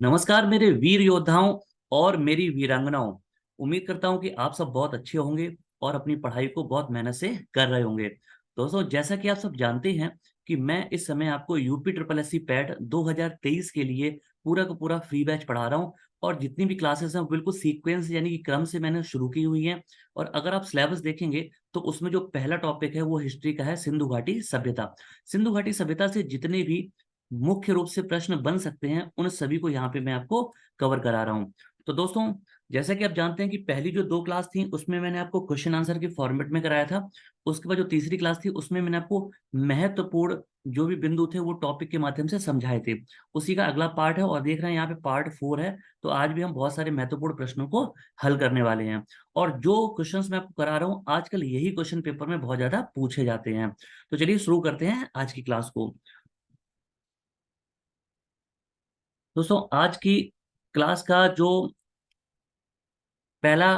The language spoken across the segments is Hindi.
नमस्कार मेरे वीर योद्धाओं और मेरी वीरांगनाओं। उम्मीद करता हूं कि आप सब बहुत अच्छे होंगे और अपनी पढ़ाई को बहुत मेहनत से कर रहे होंगे। दोस्तों, जैसा कि आप सब जानते हैं कि मैं इस समय आपको UP triple S C PET 2023 के लिए पूरा का पूरा फ्री बैच पढ़ा रहा हूं। और जितनी भी क्लासेस हैं वो बिल्कुल सीक्वेंस यानी कि क्रम से मैंने शुरू की हुई हैं। और अगर आप सिलेबस देखेंगे तो उसमें जो पहला टॉपिक है वो हिस्ट्री का है, सिंधु घाटी सभ्यता। सिंधु घाटी सभ्यता से जितने भी मुख्य रूप से प्रश्न बन सकते हैं उन सभी को यहाँ पे मैं आपको कवर करा रहा हूँ। तो दोस्तों, जैसा कि आप जानते हैं कि पहली जो दो क्लास थी उसमें मैंने आपको क्वेश्चन आंसर के फॉर्मेट में कराया था। उसके बाद जो तीसरी क्लास थी उसमें मैंने आपको महत्वपूर्ण जो भी बिंदु थे वो टॉपिक के माध्यम से समझाए थे। उसी का अगला पार्ट है और देख रहे हैं यहाँ पे पार्ट 4 है। तो आज भी हम बहुत सारे महत्वपूर्ण प्रश्नों को हल करने वाले हैं। और जो क्वेश्चंस मैं आपको करा रहा हूँ आजकल यही क्वेश्चन पेपर में बहुत ज्यादा पूछे जाते हैं। तो चलिए शुरू करते हैं आज की क्लास को। दोस्तों, आज की क्लास का जो पहला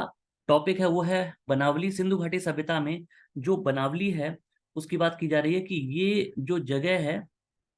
टॉपिक है वो है बनावली। सिंधु घाटी सभ्यता में जो बनावली है उसकी बात की जा रही है कि ये जो जगह है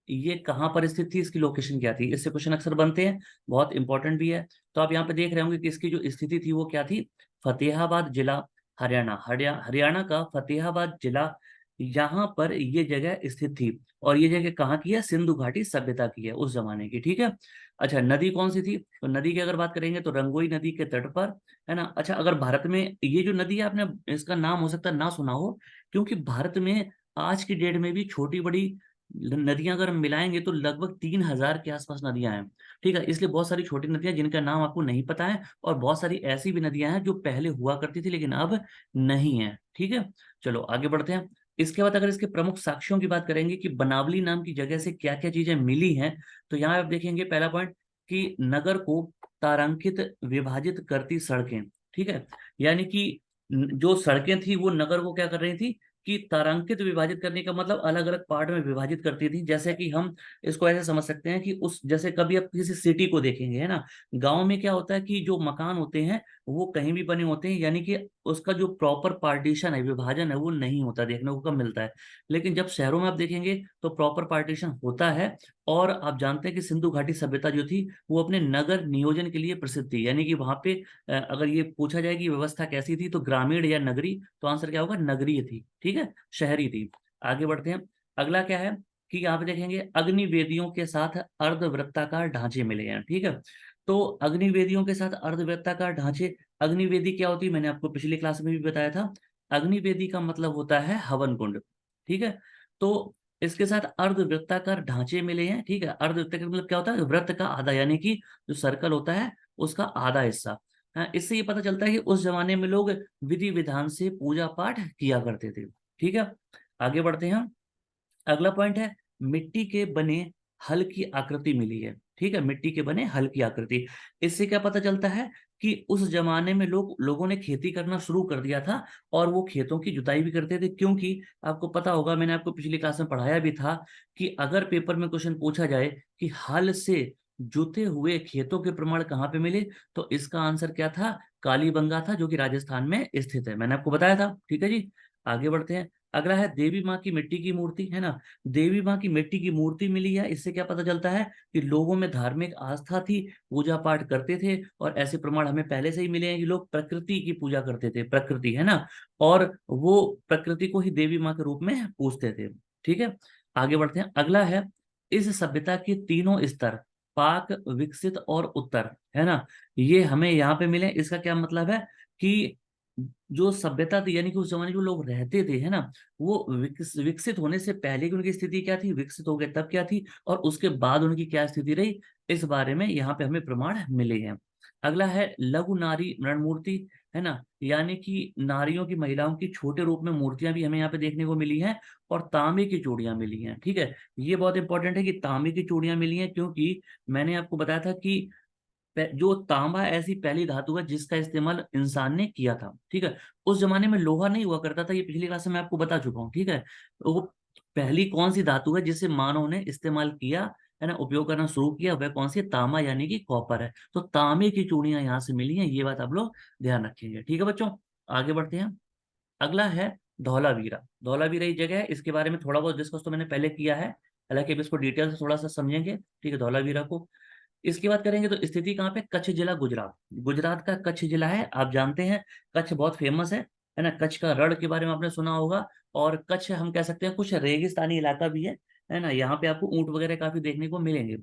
ये कहाँ पर स्थित थी, इसकी लोकेशन क्या थी। इससे क्वेश्चन अक्सर बनते हैं, बहुत इंपॉर्टेंट भी है। तो आप यहाँ पे देख रहे होंगे कि इसकी जो स्थिति थी वो क्या थी। फतेहाबाद जिला, हरियाणा। हरियाणा का फतेहाबाद जिला, यहाँ पर ये जगह स्थित थी। और ये जगह कहाँ की है? सिंधु घाटी सभ्यता की है उस जमाने की। ठीक है। अच्छा, नदी कौन सी थी? तो नदी की अगर बात करेंगे तो रंगोई नदी के तट पर, है ना। अच्छा, अगर भारत में ये जो नदी है आपने इसका नाम हो सकता है ना सुना हो, क्योंकि भारत में आज की डेट में भी छोटी बड़ी नदियां अगर हम मिलाएंगे तो लगभग 3,000 के आसपास नदियां हैं। ठीक है, इसलिए बहुत सारी छोटी नदियां जिनका नाम आपको नहीं पता है, और बहुत सारी ऐसी भी नदियां हैं जो पहले हुआ करती थी लेकिन अब नहीं है। ठीक है, चलो आगे बढ़ते हैं। इसके बाद अगर इसके प्रमुख साक्ष्यों की बात करेंगे कि बनावली नाम की जगह से क्या क्या चीजें मिली हैं, तो यहाँ आप देखेंगे पहला पॉइंट कि नगर को तारांकित विभाजित करती सड़कें। ठीक है, यानी कि जो सड़कें थी वो नगर को क्या कर रही थी कि तारांकित विभाजित करने का मतलब अलग अलग पार्ट में विभाजित करती थी। जैसे कि हम इसको ऐसे समझ सकते हैं कि उस जैसे कभी आप किसी सिटी को देखेंगे, है ना। गांव में क्या होता है कि जो मकान होते हैं वो कहीं भी बने होते हैं, यानी कि उसका जो प्रॉपर पार्टीशन है, विभाजन है, वो नहीं होता, देखने को कम मिलता है। लेकिन जब शहरों में आप देखेंगे तो प्रॉपर पार्टीशन होता है। और आप जानते हैं कि सिंधु घाटी सभ्यता जो थी वो अपने नगर नियोजन के लिए प्रसिद्ध थी। यानी कि वहां पे अगर ये पूछा जाए कि व्यवस्था कैसी थी तो ग्रामीण या नगरी, तो आंसर क्या होगा? नगरीय थी। ठीक है, शहरी थी। आगे बढ़ते हैं। अगला क्या है कि यहाँ पे देखेंगे अग्निवेदियों के साथ अर्धवृत्ताकार ढांचे मिले हैं। ठीक है, तो अग्निवेदियों के साथ अर्धवृत्ताकार ढांचे, अग्निवेदी क्या होती है मैंने आपको पिछली क्लास में भी बताया था। अग्निवेदी का मतलब होता है हवन कुंड। ठीक है, तो इसके साथ अर्धवृत्ताकार ढांचे मिले हैं। ठीक है, अर्धवृत्ताकार मतलब क्या होता है? वृत्त का आधा, यानी कि जो सर्कल होता है उसका आधा हिस्सा। हाँ, इससे ये पता चलता है कि उस जमाने में लोग विधि विधान से पूजा पाठ किया करते थे। ठीक है, आगे बढ़ते हैं। अगला पॉइंट है मिट्टी के बने हल की आकृति मिली है। ठीक है, मिट्टी के बने हल की आकृति। इससे क्या पता चलता है कि उस जमाने में लोगों ने खेती करना शुरू कर दिया था। और वो खेतों की जुताई भी करते थे, क्योंकि आपको पता होगा, मैंने आपको पिछली क्लास में पढ़ाया भी था कि अगर पेपर में क्वेश्चन पूछा जाए कि हल से जुते हुए खेतों के प्रमाण कहाँ पे मिले, तो इसका आंसर क्या था? कालीबंगा था, जो कि राजस्थान में स्थित है। मैंने आपको बताया था। ठीक है जी, आगे बढ़ते हैं। अगला है देवी माँ की मिट्टी की मूर्ति, है ना। देवी माँ की मिट्टी की मूर्ति मिली है। इससे क्या पता चलता है कि लोगों में धार्मिक आस्था थी, पूजा पाठ करते थे। और ऐसे प्रमाण हमें पहले से ही मिले हैं कि लोग प्रकृति की पूजा करते थे, प्रकृति, है ना। और वो प्रकृति को ही देवी माँ के रूप में पूजते थे। ठीक है, आगे बढ़ते हैं। अगला है इस सभ्यता के तीनों स्तर, पाक, विकसित और उत्तर, है ना, ये हमें यहाँ पे मिले। इसका क्या मतलब है कि जो सभ्यता थी, यानी कि उस जमाने में जो लोग रहते थे, है ना, वो विकसित होने से पहले की उनकी स्थिति क्या थी, विकसित हो गए तब क्या थी, और उसके बाद उनकी क्या स्थिति रही, इस बारे में यहाँ पे हमें प्रमाण मिले हैं। अगला है लघु नारी मृणमूर्ति, है ना, यानी कि नारियों की, महिलाओं की छोटे रूप में मूर्तियां भी हमें यहाँ पे देखने को मिली हैं। और तांबे की चूड़ियां मिली हैं। ठीक है, ये बहुत इंपॉर्टेंट है कि तांबे की चूड़ियां मिली हैं, क्योंकि मैंने आपको बताया था कि जो तांबा ऐसी पहली धातु है जिसका इस्तेमाल इंसान ने किया था। ठीक है, उस जमाने में लोहा नहीं हुआ करता था, ये पिछली क्लास में मैं आपको बता चुका हूँ। ठीक है, तो वो पहली कौन सी धातु है जिसे मानव ने इस्तेमाल किया, है ना, उपयोग करना शुरू किया, वह कौन सी है? तांबा, यानी कि कॉपर है। तो तांबे की चूड़ियां यहाँ से मिली हैं, ये बात आप लोग ध्यान रखेंगे। ठीक है बच्चों, आगे बढ़ते हैं। अगला है धौलावीरा। धौलावीरा ये जगह है, इसके बारे में थोड़ा बहुत डिस्कस तो मैंने पहले किया है, हालांकि अब इसको डिटेल से थोड़ा सा समझेंगे। ठीक है, धौलावीरा को, इसकी बात करेंगे तो स्थिति कहाँ पे, कच्छ जिला गुजरात, गुजरात का कच्छ जिला है, आप जानते हैं कच्छ बहुत फेमस है ना, कच्छ का रण के बारे में आपने सुना होगा। और कच्छ हम कह सकते हैं कुछ रेगिस्तानी इलाका भी है ना, यहाँ पे आपको ऊंट वगैरह काफी देखने को मिलेंगे,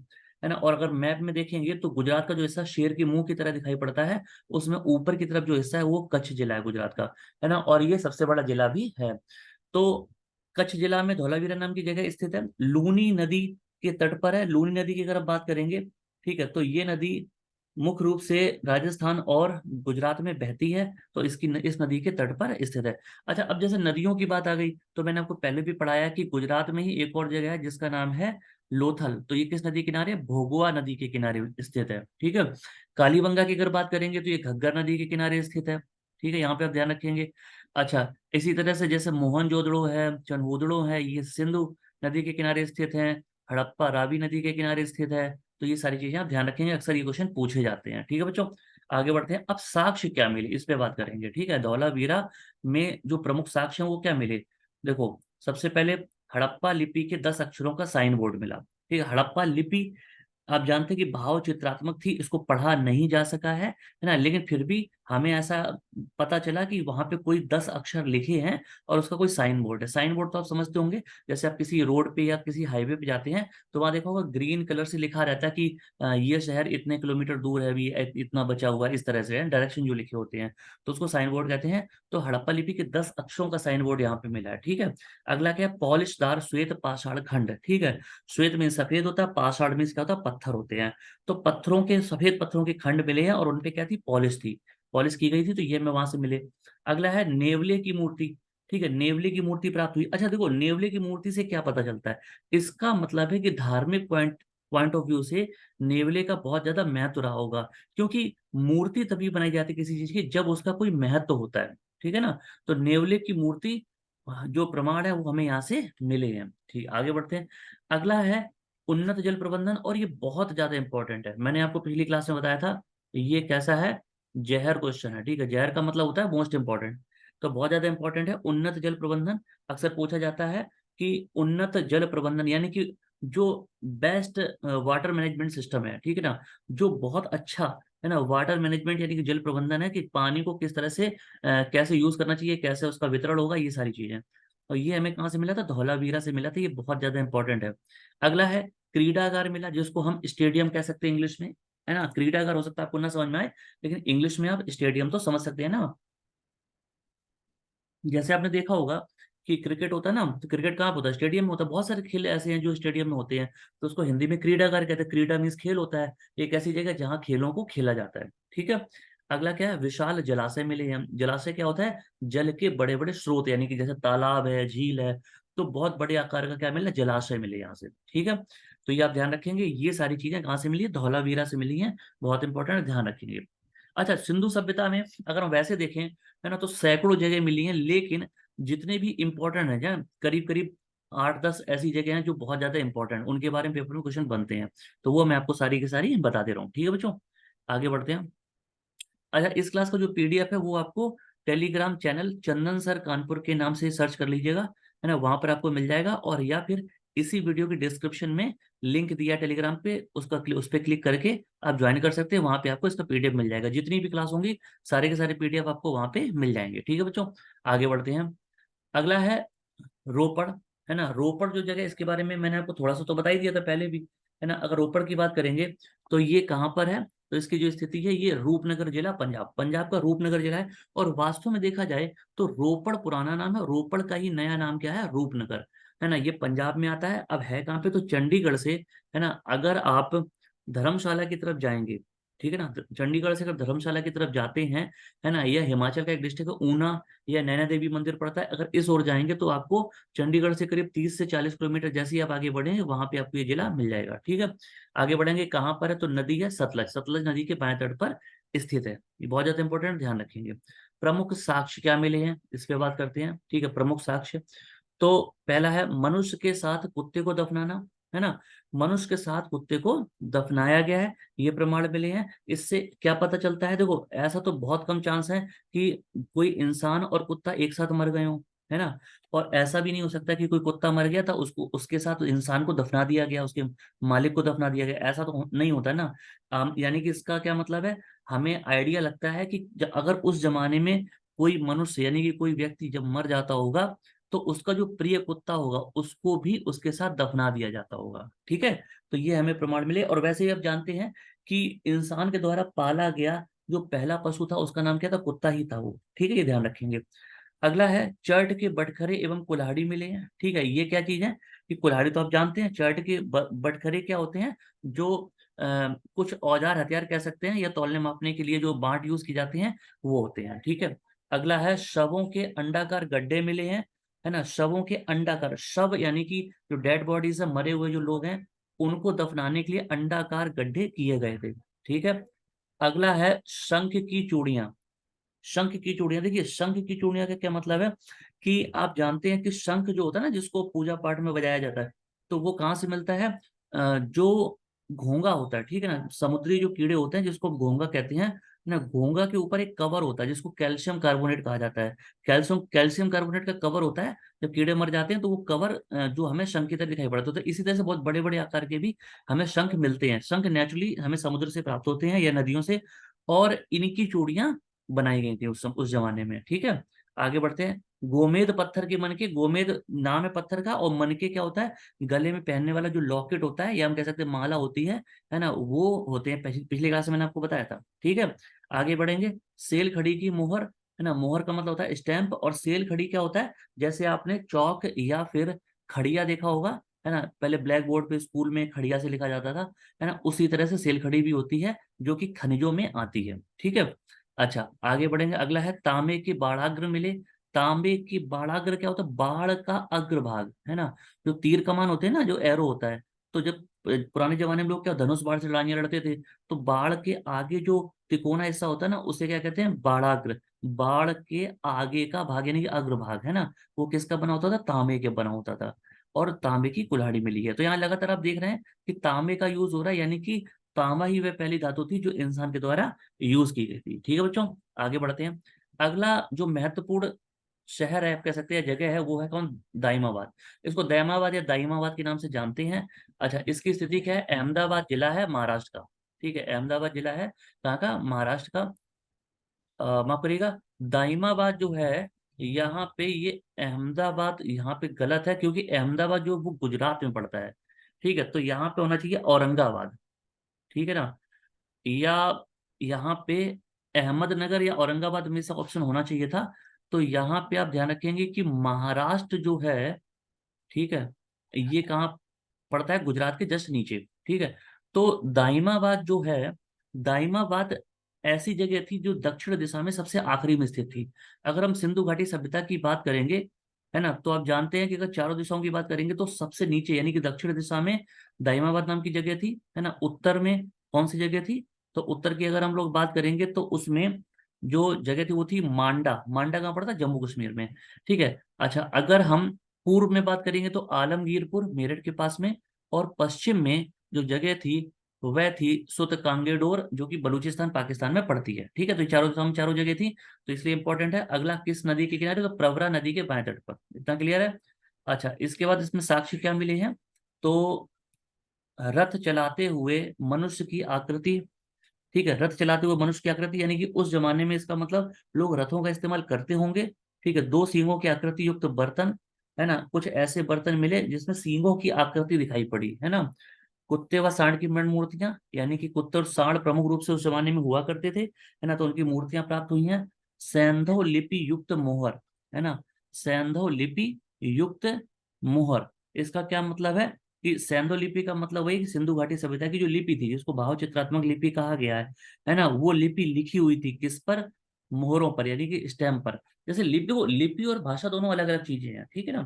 है ना। और अगर मैप में देखेंगे तो गुजरात का जो हिस्सा शेर के मुंह की तरह दिखाई पड़ता है, उसमें ऊपर की तरफ जो हिस्सा है वो कच्छ जिला है गुजरात का, है ना, और ये सबसे बड़ा जिला भी है। तो कच्छ जिला में धौलावीरा नाम की जगह स्थित है, लूनी नदी के तट पर है। लूनी नदी की अगर आप बात करेंगे, ठीक है, तो ये नदी मुख्य रूप से राजस्थान और गुजरात में बहती है, तो इस नदी के तट पर स्थित है। अच्छा, अब जैसे नदियों की बात आ गई, तो मैंने आपको पहले भी पढ़ाया कि गुजरात में ही एक और जगह है जिसका नाम है लोथल, तो ये किस नदी किनारे, भोगुआ नदी के किनारे स्थित है, ठीक है। कालीबंगा की अगर बात करेंगे तो ये घग्गर नदी के किनारे स्थित है, ठीक है, यहाँ पे आप ध्यान रखेंगे। अच्छा, इसी तरह से जैसे मोहनजोदड़ो है, चनहूदड़ो है, ये सिंधु नदी के किनारे स्थित है, हड़प्पा रावी नदी के किनारे स्थित है। तो ये सारी चीजें आप ध्यान रखेंगे, अक्सर ये क्वेश्चन पूछे जाते हैं, ठीक है बच्चों। आगे बढ़ते हैं, अब साक्ष्य क्या मिले इस पे बात करेंगे, ठीक है। धौलावीरा में जो प्रमुख साक्ष्य हैं वो क्या मिले, देखो सबसे पहले हड़प्पा लिपि के 10 अक्षरों का साइन बोर्ड मिला, ठीक है। हड़प्पा लिपि आप जानते हैं कि भाव चित्रात्मक थी, इसको पढ़ा नहीं जा सका है ना, लेकिन फिर भी हमें ऐसा पता चला कि वहां पे कोई 10 अक्षर लिखे हैं और उसका कोई साइन बोर्ड है। साइन बोर्ड तो आप समझते होंगे, जैसे आप किसी रोड पे या किसी हाईवे पे जाते हैं तो वहां देखा होगा ग्रीन कलर से लिखा रहता है कि ये शहर इतने किलोमीटर दूर है, अभी इतना बचा हुआ है, इस तरह से डायरेक्शन जो लिखे होते हैं, तो उसको साइन बोर्ड कहते हैं। तो हड़प्पा लिपि के 10 अक्षरों का साइन बोर्ड यहाँ पे मिला है, ठीक है। अगला क्या है, पॉलिशदार श्वेत पाषाण खंड, ठीक है। श्वेत में सफेद होता है, पाषाण में क्या होता है, पत्थर होते हैं। तो पत्थरों के, सफेद पत्थरों के खंड मिले हैं और उनपे क्या थी, पॉलिश थी, पॉलिश की गई थी, तो ये हमें वहां से मिले। अगला है नेवले की मूर्ति, ठीक है, नेवले की मूर्ति प्राप्त हुई। अच्छा देखो, नेवले की मूर्ति से क्या पता चलता है, इसका मतलब है कि धार्मिक पॉइंट पॉइंट ऑफ व्यू से नेवले का बहुत ज्यादा महत्व रहा होगा, क्योंकि मूर्ति तभी बनाई जाती है किसी चीज की जब उसका कोई महत्व होता है, ठीक है ना। तो नेवले की मूर्ति जो प्रमाण है वो हमें यहाँ से मिले हैं, ठीक। आगे बढ़ते हैं, अगला है उन्नत जल प्रबंधन, और ये बहुत ज्यादा इंपॉर्टेंट है, मैंने आपको पिछली क्लास में बताया था, ये कैसा है, जहर क्वेश्चन है, ठीक है। जहर का मतलब होता है मोस्ट इंपॉर्टेंट, तो बहुत ज्यादा इंपॉर्टेंट है उन्नत जल प्रबंधन। अक्सर पूछा जाता है कि उन्नत जल प्रबंधन यानी कि जो बेस्ट वाटर मैनेजमेंट सिस्टम है, ठीक है ना, जो बहुत अच्छा है ना वाटर मैनेजमेंट यानी कि जल प्रबंधन है, कि पानी को किस तरह से कैसे यूज करना चाहिए, कैसे उसका वितरण होगा, ये सारी चीजें। और ये हमें कहाँ से मिला था, धौलावीरा से मिला था, ये बहुत ज्यादा इंपॉर्टेंट है। अगला है क्रीडागार मिला, जिसको हम स्टेडियम कह सकते हैं इंग्लिश में, है ना। क्रीडागार हो सकता है आपको ना समझ में आए, लेकिन इंग्लिश में आप स्टेडियम तो समझ सकते हैं ना। जैसे आपने देखा होगा कि क्रिकेट होता है ना, तो क्रिकेट कहाँ पे होता है, स्टेडियम में होता है। बहुत सारे खेल ऐसे हैं जो स्टेडियम में होते हैं, तो उसको हिंदी में क्रीडागार कहते हैं। क्रीडा मीन्स खेल होता है, एक ऐसी जगह जहाँ खेलों को खेला जाता है, ठीक है। अगला क्या है, विशाल जलाशय मिले हैं। जलाशय क्या होता है, जल के बड़े बड़े स्रोत, यानी कि जैसे तालाब है, झील है, तो बहुत बड़े आकार का क्या मिला, जलाशय मिले यहाँ से, ठीक है। तो ये आप ध्यान रखेंगे, ये सारी चीजें कहाँ से मिली है, धौलावीरा से मिली हैं, बहुत इंपॉर्टेंट, ध्यान रखेंगे। अच्छा, सिंधु सभ्यता में अगर हम वैसे देखें, है ना, तो सैकड़ों जगह मिली हैं, लेकिन जितने भी इंपॉर्टेंट है क्या, करीब करीब 8-10 ऐसी जगह हैं जो बहुत ज्यादा इंपॉर्टेंट, उनके बारे में पेपर में क्वेश्चन बनते हैं, तो वो मैं आपको सारी की सारी बता दे रहा हूँ, ठीक है बच्चों। आगे बढ़ते हैं। अच्छा, इस क्लास का जो पीडीएफ है वो आपको टेलीग्राम चैनल चंदन सर कानपुर के नाम से सर्च कर लीजिएगा, है ना, वहां पर आपको मिल जाएगा, और या फिर इसी वीडियो के डिस्क्रिप्शन में लिंक दिया टेलीग्राम पे, उस पर क्लिक करके आप ज्वाइन कर सकते हैं, वहां पे आपको इसका पीडीएफ मिल जाएगा, जितनी भी क्लास होंगी सारे के सारे पीडीएफ आपको वहां पे मिल जाएंगे, ठीक है बच्चों। आगे बढ़ते हैं, अगला है रोपड़, है ना। रोपड़ जो जगह, इसके बारे में मैंने आपको थोड़ा सा तो बता ही दिया था पहले भी, है ना। अगर रोपड़ की बात करेंगे तो ये कहाँ पर है, तो इसकी जो स्थिति है, ये रूपनगर जिला, पंजाब, पंजाब का रूपनगर जिला है। और वास्तव में देखा जाए तो रोपड़ पुराना नाम है, रोपड़ का ही नया नाम क्या है, रूपनगर, है ना। ये पंजाब में आता है, अब है कहाँ पे, तो चंडीगढ़ से, है ना। अगर आप धर्मशाला की तरफ जाएंगे, ठीक है ना, चंडीगढ़ से अगर धर्मशाला की तरफ जाते हैं, है ना, यह हिमाचल का एक डिस्ट्रिक्ट है, ऊना या नैना देवी मंदिर पड़ता है, अगर इस ओर जाएंगे तो आपको चंडीगढ़ से करीब 30 से 40 किलोमीटर जैसे ही आप आगे बढ़ेंगे वहां पे आपको ये जिला मिल जाएगा, ठीक है। आगे बढ़ेंगे, कहाँ पर है, तो नदी है सतलज, सतलज नदी के बाएं तट पर स्थित है, ये बहुत ज्यादा इंपॉर्टेंट, ध्यान रखेंगे। प्रमुख साक्ष्य क्या मिले हैं, इस पे बात करते हैं, ठीक है। प्रमुख साक्ष्य, तो पहला है मनुष्य के साथ कुत्ते को दफनाना, है ना, मनुष्य के साथ कुत्ते को दफनाया गया है, ये प्रमाण मिले हैं। इससे क्या पता चलता है, देखो ऐसा तो बहुत कम चांस है कि कोई इंसान और कुत्ता एक साथ मर गए हो, है ना। और ऐसा भी नहीं हो सकता कि कोई कुत्ता मर गया था, उसको उसके साथ इंसान को दफना दिया गया, उसके मालिक को दफना दिया गया, ऐसा तो नहीं होता ना। यानी कि इसका क्या मतलब है, हमें आइडिया लगता है कि अगर उस जमाने में कोई मनुष्य यानी कि कोई व्यक्ति जब मर जाता होगा, तो उसका जो प्रिय कुत्ता होगा उसको भी उसके साथ दफना दिया जाता होगा। ठीक है, तो ये हमें प्रमाण मिले। और वैसे ही आप जानते हैं कि इंसान के द्वारा पाला गया जो पहला पशु था उसका नाम क्या था, कुत्ता ही था वो। ठीक है, ये ध्यान रखेंगे। अगला है चर्ट के बटखरे एवं कुल्हाड़ी मिले हैं। ठीक है, ये क्या चीज है कि कुल्हाड़ी तो आप जानते हैं, चर्ट के बटखरे क्या होते हैं, जो कुछ औजार हथियार कह सकते हैं, या तौलने मापने के लिए जो बांट यूज की जाती हैं वो होते हैं। ठीक है, अगला है शवों के अंडाकार गड्ढे मिले हैं। है ना, शवों के अंडाकार, शव यानी कि जो डेड बॉडीज है, मरे हुए जो लोग हैं, उनको दफनाने के लिए अंडाकार गड्ढे किए गए थे। ठीक है, अगला है शंख की चूड़ियां। शंख की चूड़ियां, देखिए शंख की चूड़ियां का क्या मतलब है कि आप जानते हैं कि शंख जो होता है ना, जिसको पूजा पाठ में बजाया जाता है, तो वो कहाँ से मिलता है, जो घोंगा होता है, ठीक है ना, समुद्री जो कीड़े होते हैं जिसको घोंगा कहते हैं ना, घोंगा के ऊपर एक कवर होता है जिसको कैल्शियम कार्बोनेट कहा जाता है। कैल्शियम कैल्शियम कार्बोनेट का कवर होता है। जब कीड़े मर जाते हैं तो वो कवर जो हमें शंख की तरह दिखाई पड़ता है, तो इसी तरह से बहुत बड़े बड़े आकार के भी हमें शंख मिलते हैं। शंख नेचुरली हमें समुद्र से प्राप्त होते हैं या नदियों से, और इनकी चूड़ियां बनाई गई थी उस जमाने में। ठीक है, आगे बढ़ते हैं। गोमेद पत्थर के मनके, गोमेद नाम है पत्थर का, और मनके क्या होता है, गले में पहनने वाला जो लॉकेट होता है, या हम कह सकते हैं माला होती है ना, वो होते हैं। पिछले क्लास में मैंने आपको बताया था। ठीक है, आगे बढ़ेंगे। सेल खड़ी की मोहर, है ना, मोहर का मतलब होता है स्टैंप, और सेल खड़ी क्या होता है, जैसे आपने चौक या फिर खड़िया देखा होगा, है ना, पहले ब्लैक बोर्ड पे स्कूल में खड़िया से लिखा जाता था, है ना, उसी तरह से सेल खड़ी भी होती है, जो कि खनिजों में आती है। ठीक है, अच्छा आगे बढ़ेंगे। अगला है तांबे के बाणाग्र मिले। तांबे की बाणाग्र क्या होता है, बाण का अग्रभाग, है ना, जो तीर कमान होते हैं ना, जो एरो होता है, तो जब पुराने जमाने में लोग क्या धनुष बाण से लड़ाइयां लड़ते थे, तो बाण के आगे जो तिकोना हिस्सा होता है ना, उसे क्या कहते हैं, बाणाग्र। बाण के आगे का भाग यानी कि अग्रभाग, है ना, वो किसका बना होता था, तांबे के बना होता था। और तांबे की कुल्हाड़ी मिली है। तो यहाँ लगातार आप देख रहे हैं कि तांबे का यूज हो रहा है, यानी कि तांबा ही वह पहली धातु थी जो इंसान के द्वारा यूज की गई थी। ठीक है बच्चों, आगे बढ़ते हैं। अगला जो महत्वपूर्ण शहर है, आप कह सकते हैं जगह है, वो है कौन, दाइमाबाद। इसको दैमाबाद या दाइमाबाद के नाम से जानते हैं। अच्छा, इसकी स्थिति क्या है, अहमदाबाद जिला है महाराष्ट्र का। ठीक है, अहमदाबाद जिला है कहाँ का, महाराष्ट्र का। माफ करिएगा, दाइमाबाद जो है यहाँ पे, ये अहमदाबाद यहाँ पे गलत है, क्योंकि अहमदाबाद जो वो गुजरात में पड़ता है। ठीक है, तो यहाँ पे होना चाहिए औरंगाबाद। ठीक है ना, या यहाँ पे अहमदनगर या औरंगाबाद में से ऑप्शन होना चाहिए था। तो यहाँ पे आप ध्यान रखेंगे कि महाराष्ट्र जो है, ठीक है, ये कहाँ पड़ता है, गुजरात के जस्ट नीचे। ठीक है, तो दाइमाबाद जो है, दाइमाबाद ऐसी जगह थी जो दक्षिण दिशा में सबसे आखिरी में स्थित थी। अगर हम सिंधु घाटी सभ्यता की बात करेंगे, है ना, तो आप जानते हैं कि अगर चारों दिशाओं की बात करेंगे तो सबसे नीचे यानी कि दक्षिण दिशा में दाइमाबाद नाम की जगह थी, है ना। उत्तर में कौन सी जगह थी, तो उत्तर की अगर हम लोग बात करेंगे तो उसमें जो जगह थी वो थी मांडा। मांडा कहाँ पड़ता है, जम्मू कश्मीर में। ठीक है, अच्छा अगर हम पूर्व में बात करेंगे तो आलमगीरपुर मेरठ के पास में, और पश्चिम में जो जगह थी वह थी सुत कांगेडोर, जो कि बलूचिस्तान पाकिस्तान में पड़ती है। ठीक है, तो ये चारों जगह थी, तो इसलिए इंपॉर्टेंट है। अगला किस नदी के किनारे, तो प्रवरा नदी के बाएं तट पर। इतना क्लियर है। अच्छा, इसके बाद इसमें साक्ष्य क्या मिले हैं, तो रथ चलाते हुए मनुष्य की आकृति। ठीक है, रथ चलाते हुए मनुष्य की आकृति, यानी कि उस जमाने में इसका मतलब लोग रथों का इस्तेमाल करते होंगे। ठीक है, दो सींगों की आकृति युक्त बर्तन, है ना, कुछ ऐसे बर्तन मिले जिसमें सींगों की आकृति दिखाई पड़ी, है ना। कुत्ते व सांड की मृण मूर्तियां, यानी कि कुत्ते और सांड प्रमुख रूप से उस जमाने में हुआ करते थे, है ना, तो उनकी मूर्तियां प्राप्त हुई हैं। सैंधव लिपि युक्त मोहर, है ना, सैंधव लिपि युक्त मोहर, इसका क्या मतलब है कि सैंधव लिपि का मतलब वही कि सिंधु घाटी सभ्यता की जो लिपि थी, जिसको भाव चित्रात्मक लिपि कहा गया है ना, वो लिपि लिखी हुई थी किस पर, मोहरों पर, यानी कि स्टैम्प पर। जैसे लिपि, वो लिपि और भाषा दोनों अलग अलग चीजें हैं। ठीक है ना,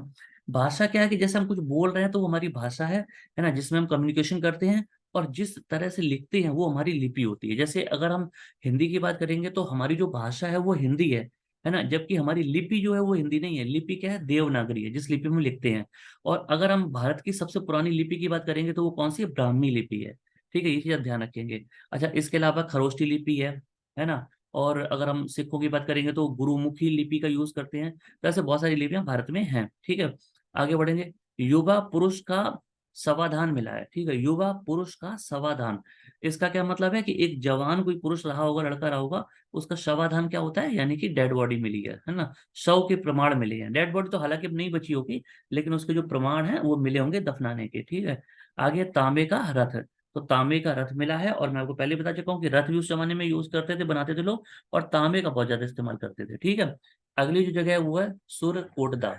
भाषा क्या है कि जैसे हम कुछ बोल रहे हैं तो वो हमारी भाषा है ना, जिसमें हम कम्युनिकेशन करते हैं, और जिस तरह से लिखते हैं वो हमारी लिपि होती है। जैसे अगर हम हिंदी की बात करेंगे तो हमारी जो भाषा है वो हिंदी है ना, जबकि हमारी लिपि जो है वो हिंदी नहीं है। लिपि क्या है, देवनागरी है, जिस लिपि में लिखते हैं। और अगर हम भारत की सबसे पुरानी लिपि की बात करेंगे तो वो कौन सी है, ब्राह्मी लिपि है। ठीक है, ये चीज आप ध्यान रखेंगे। अच्छा, इसके अलावा खरोष्टी लिपि है ना, और अगर हम सिक्कों की बात करेंगे तो गुरुमुखी लिपि का यूज करते हैं। तो ऐसे बहुत सारी लिपियां भारत में हैं। ठीक है, आगे बढ़ेंगे। युवा पुरुष का समाधान मिला है। ठीक है, युवा पुरुष का समाधान, इसका क्या मतलब है कि एक जवान कोई पुरुष रहा होगा, लड़का रहा होगा, उसका शवाधान क्या होता है, यानी कि डेड बॉडी मिली है ना, शव के प्रमाण मिले हैं। डेड बॉडी तो हालांकि अब नहीं बची होगी, लेकिन उसके जो प्रमाण है वो मिले होंगे दफनाने के। ठीक है, आगे तांबे का रथ। तो तांबे का रथ मिला है, और मैं आपको पहले बता चुका हूँ कि रथ भी उस जमाने में यूज करते थे, बनाते थे लोग, और तांबे का बहुत ज्यादा इस्तेमाल करते थे। ठीक है, अगली जो जगह है वो है सुरकोटदा।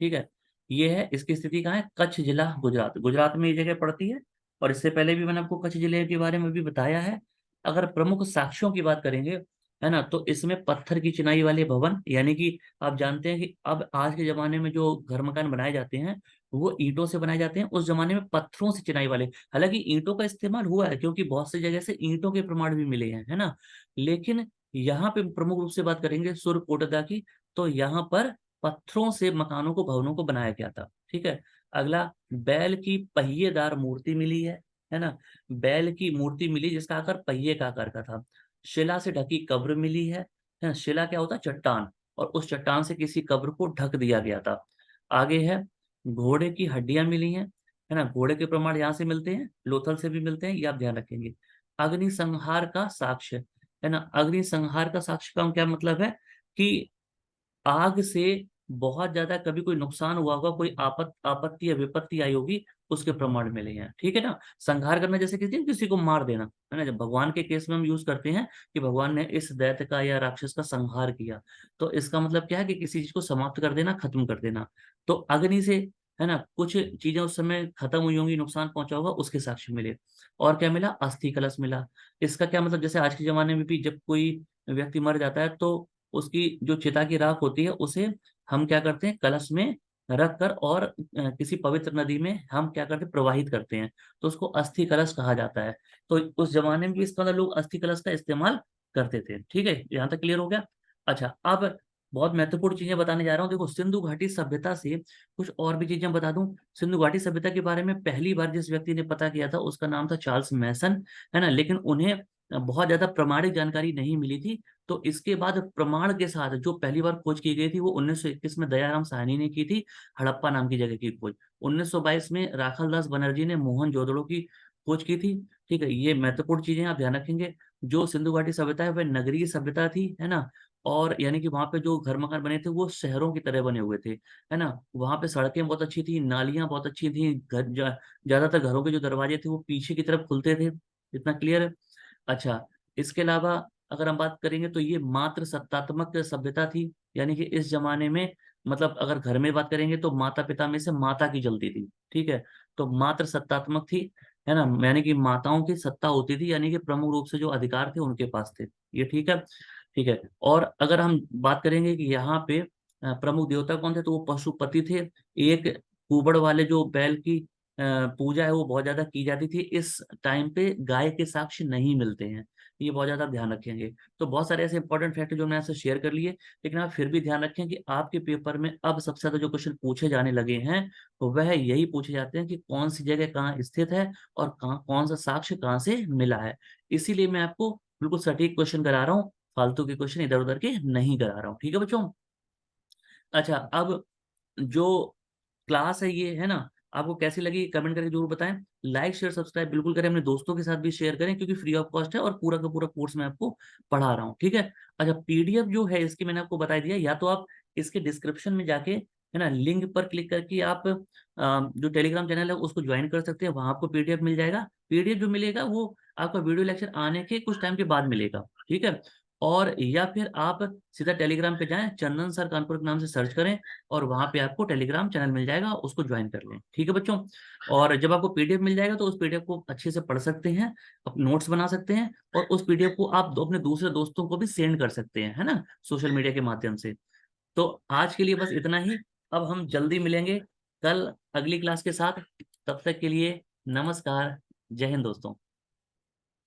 ठीक है, ये है, इसकी स्थिति कहाँ है, कच्छ जिला गुजरात, गुजरात में ये जगह पड़ती है। और इससे पहले भी मैंने आपको कच्छ जिले के बारे में भी बताया है। अगर प्रमुख साक्ष्यों की बात करेंगे, है ना, तो इसमें पत्थर की चिनाई वाले भवन, यानी कि आप जानते हैं कि अब आज के जमाने में जो घर मकान बनाए जाते हैं वो ईंटों से बनाए जाते हैं, उस जमाने में पत्थरों से चिनाई वाले। हालांकि ईंटों का इस्तेमाल हुआ है, क्योंकि बहुत सी जगह से ईंटों के प्रमाण भी मिले हैं, है ना, लेकिन यहाँ पे प्रमुख रूप से बात करेंगे सुरकोटदा की, तो यहाँ पर पत्थरों से मकानों को, भवनों को बनाया गया था। ठीक है, अगला, बैल की पहिएदार मूर्ति मिली है ना, बैल की मूर्ति मिली जिसका आकार पहिए का आकार का था। शिला से ढकी कब्र मिली है ना, शिला क्या होता है, चट्टान, और उस चट्टान से किसी कब्र को ढक दिया गया था। आगे है, घोड़े की हड्डियां मिली हैं, है ना, घोड़े के प्रमाण यहाँ से मिलते हैं, लोथल से भी मिलते हैं, ये आप ध्यान रखेंगे। अग्नि संहार का साक्ष्य, है ना, अग्नि संहार का साक्ष्य का क्या मतलब है कि आग से बहुत ज्यादा कभी कोई नुकसान हुआ होगा, कोई आपत्ति या विपत्ति आई होगी, उसके प्रमाण मिले हैं। ठीक है ना, संहार करना जैसे किसी किसी को मार देना, है ना, जब भगवान के केस में हम यूज करते हैं कि भगवान ने इस दैत्य का या राक्षस का संहार किया, तो इसका मतलब क्या है कि किसी चीज को समाप्त कर देना, खत्म कर देना। तो अग्नि से, है ना, कुछ चीजें उस समय खत्म हुई होंगी, नुकसान पहुंचा होगा, उसके साक्ष्य मिले। और क्या मिला, अस्थि कलश मिला। इसका क्या मतलब, जैसे आज के जमाने में भी जब कोई व्यक्ति मर जाता है तो उसकी जो चिता की राख होती है उसे हम क्या करते हैं, कलश में रख कर, और किसी पवित्र नदी में हम क्या करते हैं, प्रवाहित करते हैं, तो उसको अस्थि कलश कहा जाता है। तो उस जमाने में भी इस तरह लोग अस्थि कलश का इस्तेमाल करते थे। ठीक है, यहाँ तक क्लियर हो गया। अच्छा, अब बहुत महत्वपूर्ण चीजें बताने जा रहा हूँ। देखो, सिंधु घाटी सभ्यता से कुछ और भी चीजें बता दूं। सिंधु घाटी सभ्यता के बारे में पहली बार जिस व्यक्ति ने पता किया था उसका नाम था चार्ल्स मैसन, है ना, लेकिन उन्हें बहुत ज्यादा प्रमाणिक जानकारी नहीं मिली थी। तो इसके बाद प्रमाण के साथ जो पहली बार खोज की गई थी वो 1921 में दयाराम साहनी ने की थी, हड़प्पा नाम की जगह की खोज। 1922 में राखालदास बनर्जी ने मोहनजोदड़ो की खोज की थी। ठीक है, ये महत्वपूर्ण चीजें आप ध्यान रखेंगे। जो सिंधु घाटी सभ्यता है वह नगरीय सभ्यता थी, है ना, और यानी कि वहां पे जो घर मकान बने थे वो शहरों की तरह बने हुए थे, है ना, वहां पे सड़कें बहुत अच्छी थी, नालियां बहुत अच्छी थी, ज्यादातर घरों के जो दरवाजे थे वो पीछे की तरफ खुलते थे। इतना क्लियर है। अच्छा, इसके अलावा अगर हम बात करेंगे तो ये मात्र सत्तात्मक सभ्यता थी, यानी कि इस जमाने में, मतलब अगर घर में बात करेंगे तो माता पिता में से माता की जलती थी। ठीक है, तो मात्र सत्तात्मक थी, है ना, यानी कि माताओं की सत्ता होती थी, यानी कि प्रमुख रूप से जो अधिकार थे उनके पास थे। ये ठीक है। ठीक है, और अगर हम बात करेंगे कि यहाँ पे प्रमुख देवता कौन थे, तो वो पशुपति थे। एक कुबड़ वाले जो बैल की पूजा है वो बहुत ज्यादा की जाती थी। इस टाइम पे गाय के साक्ष्य नहीं मिलते हैं, ये बहुत ज्यादा ध्यान रखेंगे। तो बहुत सारे ऐसे इंपॉर्टेंट फैक्ट जो मैंने आपसे शेयर कर लिए, लेकिन आप फिर भी ध्यान रखें कि आपके पेपर में अब सबसे ज्यादा जो क्वेश्चन पूछे जाने लगे हैं तो वह यही पूछे जाते हैं कि कौन सी जगह कहाँ स्थित है और कहाँ कौन सा साक्ष्य कहाँ से मिला है। इसीलिए मैं आपको बिल्कुल सटीक क्वेश्चन करा रहा हूँ, फालतू के क्वेश्चन इधर उधर के नहीं करा रहा हूँ। ठीक है बच्चों। अच्छा, अब जो क्लास है ये, है ना, आपको कैसी लगी कमेंट करके जरूर बताएं। लाइक शेयर सब्सक्राइब बिल्कुल करें, अपने दोस्तों के साथ भी शेयर करें, क्योंकि फ्री ऑफ कॉस्ट है और पूरा का पूरा कोर्स मैं आपको पढ़ा रहा हूँ। ठीक है। अच्छा, पीडीएफ जो है इसकी मैंने आपको बता दिया, या तो आप इसके डिस्क्रिप्शन में जाके, है ना, लिंक पर क्लिक करके आप जो टेलीग्राम चैनल है उसको ज्वाइन कर सकते हैं, वहां आपको पीडीएफ मिल जाएगा। पीडीएफ जो मिलेगा वो आपका वीडियो लेक्चर आने के कुछ टाइम के बाद मिलेगा। ठीक है, और या फिर आप सीधा टेलीग्राम पे जाएं, चंदन सर कानपुर के नाम से सर्च करें, और वहां पे आपको टेलीग्राम चैनल मिल जाएगा, उसको ज्वाइन कर लें। ठीक है बच्चों। और जब आपको पीडीएफ मिल जाएगा तो उस पीडीएफ को अच्छे से पढ़ सकते हैं, अपने नोट्स बना सकते हैं, और उस पीडीएफ को आप अपने दूसरे दोस्तों को भी सेंड कर सकते हैं, है ना, सोशल मीडिया के माध्यम से। तो आज के लिए बस इतना ही। अब हम जल्दी मिलेंगे कल अगली क्लास के साथ। तब तक के लिए नमस्कार, जय हिंद दोस्तों।